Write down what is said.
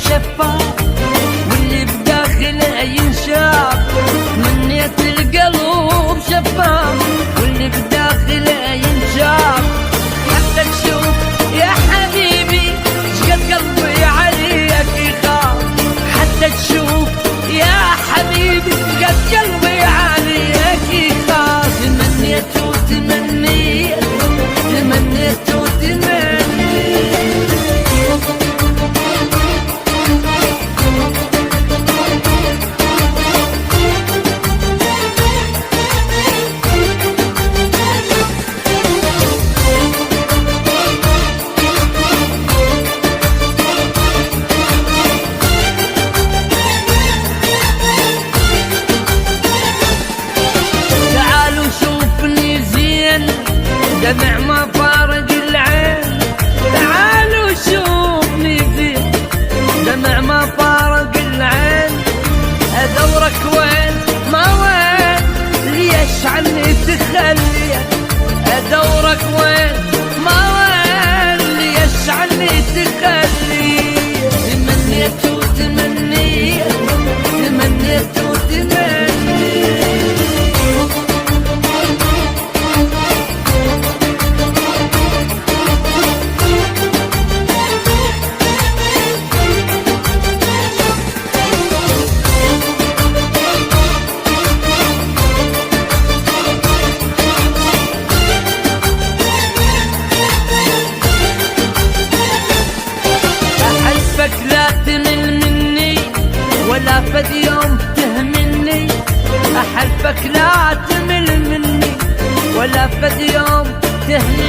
شفاف واللي بداخله ينشاف. تمنيت القلب شفاف واللي بداخله ينشاف. حتى تشوف يا حبيبي شقد قلبي عليك يخاف. حتى تشوف يا حبيبي شقد قلبي عليك يخاف. تمنيت وتمنيت تمنيت وتمنيت. دمع ما فارق العين. تعالوا شوفني زين دمع ما فارق العين. ادورك وين ما وين ليش عني تخلي. ادورك وين ما وين ليش عني تخلي. تمنيت وتمنيت تمنيت وتمنيت. لا تمل مني ولا فد يوم تهمني. أحبك لا تمل مني ولا فد يوم تهمني.